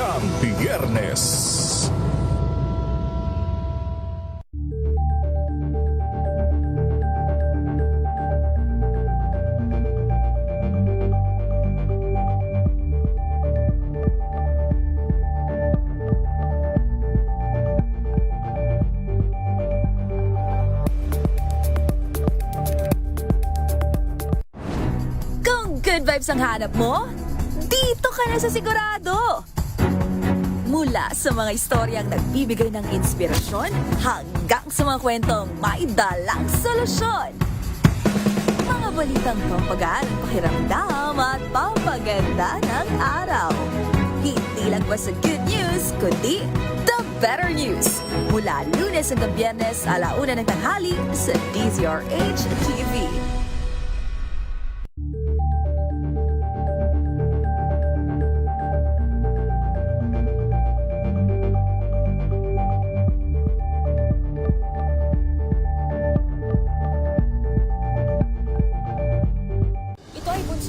Umagang Biyernes. Good vibes ang hanap mo? Dito ka na sa sigurado! Mula sa mga istoryang nagbibigay ng inspirasyon hanggang sa mga kwentong may dalang solusyon. Mga balitang pampagaan, pakiramdam at pampaganda ng araw. Hindi lang basta good news, kundi the better news. Mula Lunes hanggang Biyernes, 1:00 ng tanghali sa DZRH TV.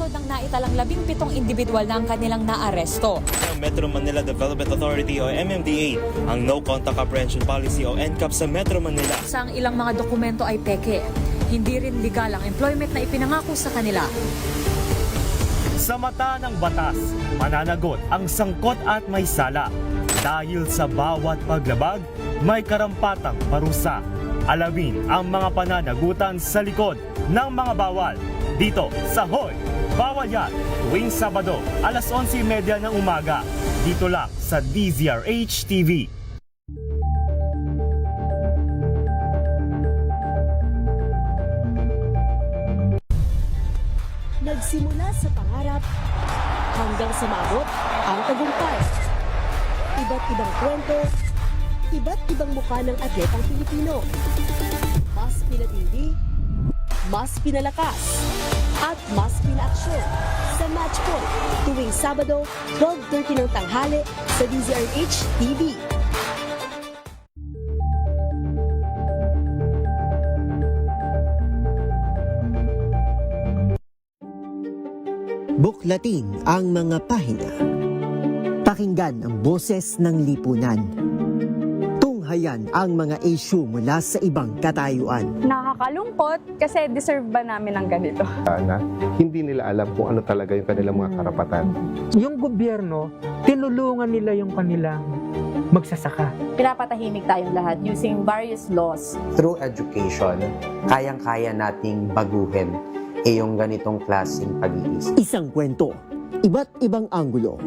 Ng naitalang 17 individual na ang kanilang naaresto. Ang Metro Manila Development Authority o MMDA ang No Contact Apprehension Policy o NCAP sa Metro Manila. Sa ang ilang mga dokumento ay peke. Hindi rin legal ang employment na ipinangako sa kanila. Sa mata ng batas, mananagot ang sangkot at may sala. Dahil sa bawat paglabag, may karampatang parusa. Alamin ang mga pananagutan sa likod ng mga bawal. Dito sa Hoy! Bawal Yan! Tuwing Sabado, 11:30 ng umaga. Dito lang sa DZRH TV. Nagsimula sa pangarap hanggang sa maabot ang tagumpay. Iba't ibang kwento, iba't ibang mukha ng atletang Pilipino. Mas pinatindi, mas pinalakas, at mas pinaaksyon sa Match Point tuwing Sabado, 12:30 ng tanghali sa DZRH TV. Buklatin ang mga pahina. Pakinggan ang boses ng lipunan. Tunghayan ang mga issue mula sa ibang katayuan. Nakakalungkot kasi deserve ba namin ng ganito? Na hindi nila alam kung ano talaga yung kanilang mga karapatan. Yung gobyerno, tinulungan nila yung kanilang magsasaka. Pinapatahimik tayong lahat using various laws. Through education, kayang-kaya nating baguhin yung ganitong klaseng pag-iisip. Isang kwento, iba't ibang anggulo.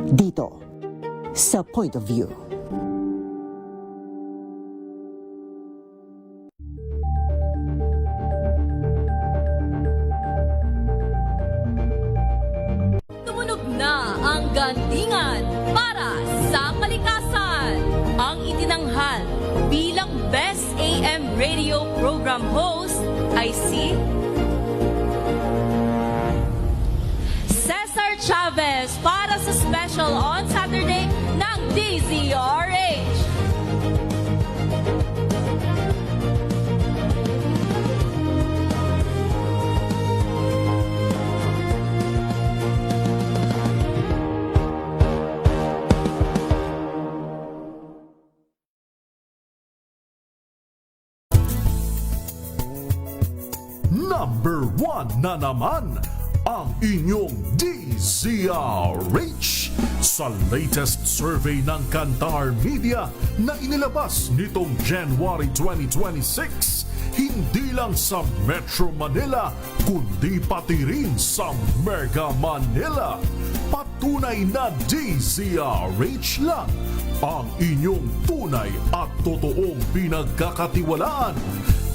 Dito, sa Point of View. Tumunog na ang gandingan para sa kalikasan. Ang itinanghal bilang Best AM Radio Program Host ay si Cesar Chavez para sa special on Saturday ng DZRH. Number 1 na naman ang inyong DZRH sa latest survey ng Kantar Media na inilabas nitong January 2026. Hindi lang sa Metro Manila, kundi pati rin sa Mega Manila. Patunay na DZRH lang ang inyong tunay at totoong pinagkakatiwalaan.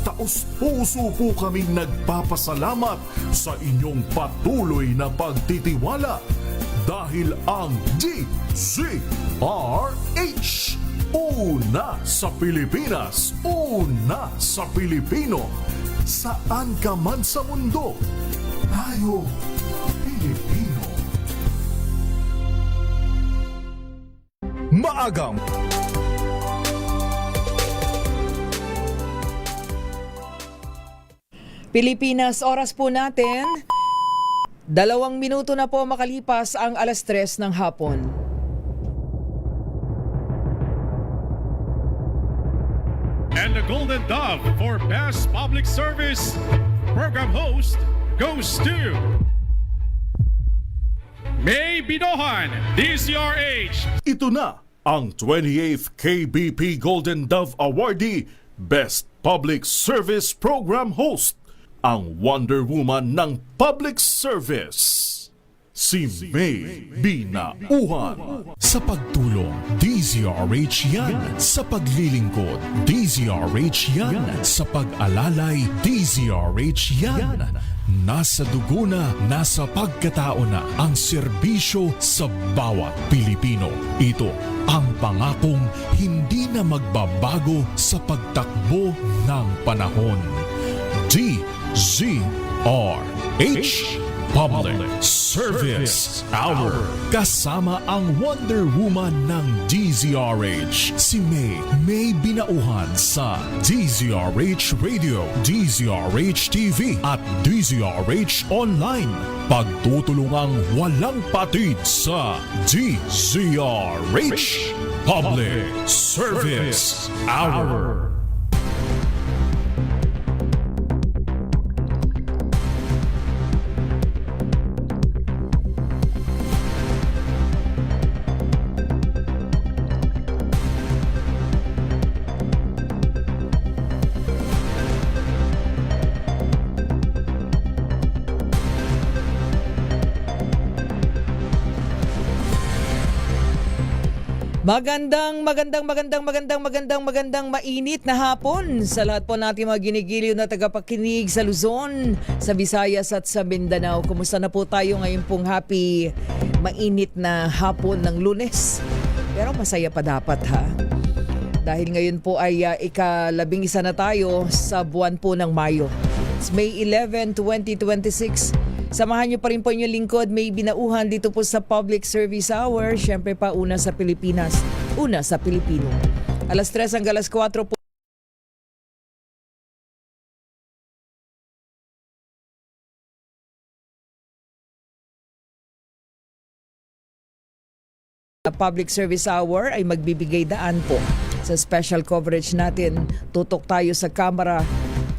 Taos-puso po kaming nagpapasalamat sa inyong patuloy na pagtitiwala dahil ang DZRH, una sa Pilipinas, una sa Pilipino, saan ka man sa mundo, tayo Pilipino. Maagang Pilipinas, oras po natin, 2 minuto na po makalipas ang 3:00 ng hapon. And the Golden Dove for Best Public Service Program Host goes to May Binohan, DCRH. Ito na ang 28th KBP Golden Dove Awardee Best Public Service Program Host, ang Wonder Woman ng Public Service, si May Binauhan. Sa pagtulong, DZRH yan. Sa paglilingkod, DZRH yan. Sa pag-alalay, DZRH yan. Nasa dugo na, nasa pagkatao na ang serbisyo sa bawat Pilipino. Ito ang pangakong hindi na magbabago sa pagtakbo ng panahon. DZRH Public Service Hour. Kasama ang Wonder Woman ng DZRH, si May Binauhan sa DZRH Radio, DZRH TV at DZRH Online. Pagtutulungang walang patid sa DZRH Public Service Hour. Magandang mainit na hapon sa lahat po natin mga ginigiliw na tagapakinig sa Luzon, sa Visayas at sa Mindanao. Kumusta na po tayo ngayon pong happy mainit na hapon ng Lunes? Pero masaya pa dapat ha. Dahil ngayon po ay ika-11 na tayo sa buwan po ng Mayo. It's May 11, 2026. Samahan niyo pa rin po inyong lingkod, May Binauhan dito po sa Public Service Hour. Siyempre pa una sa Pilipinas, una sa Pilipino. Alas 3 hanggang alas 4 po. Public Service Hour ay magbibigay daan po sa special coverage natin. Tutok tayo sa kamera.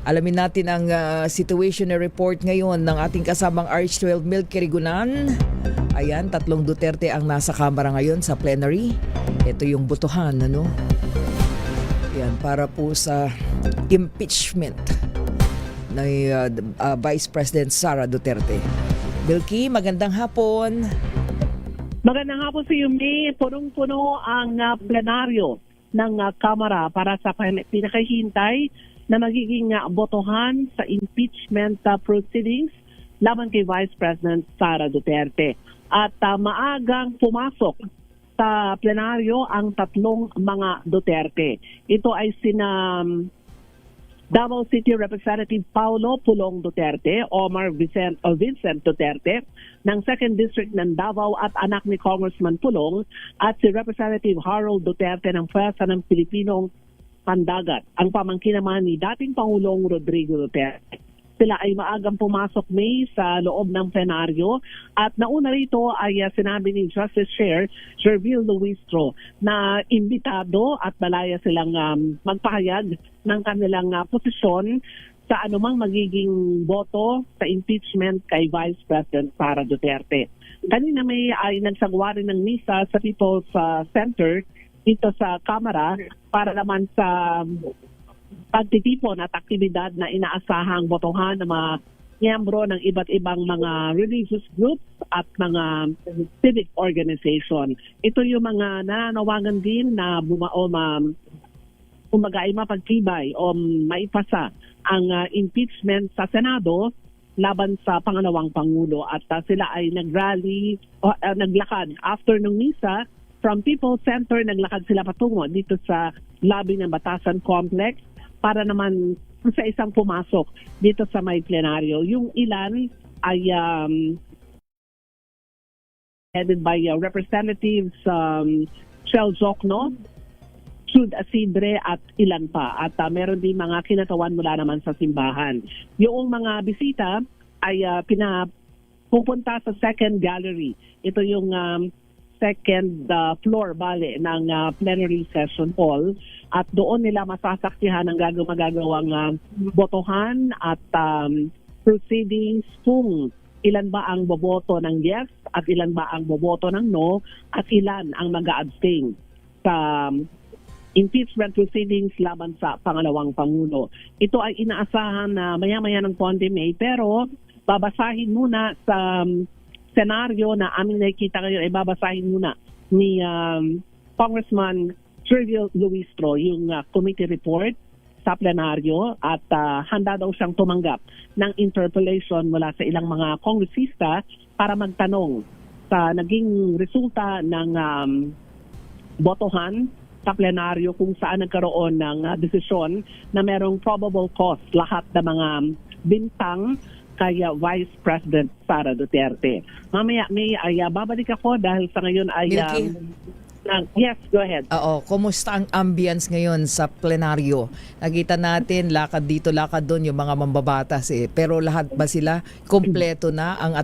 Alamin natin ang situation report ngayon ng ating kasamang RH12 Milky Rigunan. Ayan, 3 Duterte ang nasa kamera ngayon sa plenary. Ito yung botohan, ano? Ayan, para po sa impeachment ng Vice President Sara Duterte. Milky, magandang hapon. Magandang hapon sa iyo, May. Punong-puno ang plenaryo ng Kamara para sa pinakahintay na magiging botohan sa impeachment proceedings laban kay Vice President Sara Duterte. At maagang pumasok sa plenaryo ang 3 mga Duterte. Ito ay sina Davao City Representative Paulo Pulong Duterte, Omar Vincent Duterte ng 2nd District ng Davao at anak ni Congressman Pulong, at si Representative Harold Duterte ng Pwersa ng Pilipinong Pandagat, ang pamangkin naman ni dating Pangulong Rodrigo Duterte. Sila ay maagang pumasok, May, sa loob ng plenaryo, at nauna rito ay sinabi ni Justice Chair Jervil Luistro na imbitado at malaya silang magpahayag ng kanilang posisyon sa anumang magiging boto sa impeachment kay Vice President Sara Duterte. Kanina may ay nagsagawa rin ng misa sa People's Center dito sa Kamara para naman sa pagtitipon at aktibidad na inaasahang botohan ng mga miyembro ng iba't ibang mga religious groups at mga civic organization. Ito yung mga nananawagan din na kumbaga ay mapagtibay o maipasa ang impeachment sa Senado laban sa pangalawang Pangulo, at sila ay nagrally o naglakad after ng misa from People's Center. Naglakad sila patungo dito sa lobby ng Batasan Complex para naman sa isang pumasok dito sa may plenaryo. Yung ilan ay headed by Representatives Chel Jokno, Jude Asidre at ilan pa. At meron din mga kinatawan mula naman sa simbahan. Yung mga bisita ay pupunta sa second gallery. Ito yung second floor bale ng plenary session hall at doon nila masasaksihan ang magagawang botohan at proceedings kung ilan ba ang boboto ng yes at ilan ba ang boboto ng no at ilan ang mag-abstain sa impeachment proceedings laban sa pangalawang Pangulo. Ito ay inaasahan na maya-maya ng konti May, pero babasahin muna sa senaryo na aming nakikita ngayon ay babasahin muna ni Congressman Trivial Luistro yung committee report sa plenaryo at handa daw siyang tumanggap ng interpellation mula sa ilang mga kongresista para magtanong sa naging resulta ng botohan sa plenaryo kung saan nagkaroon ng desisyon na merong probable cause lahat ng mga bintang kay Vice President Sara Duterte. Mamaya ay babalik ako dahil sa ngayon ay yes, go ahead. Oo, kumusta ang ambience ngayon sa plenaryo? Nakita natin lakad dito, lakad doon yung mga mambabatas Pero lahat ba sila kompleto na ang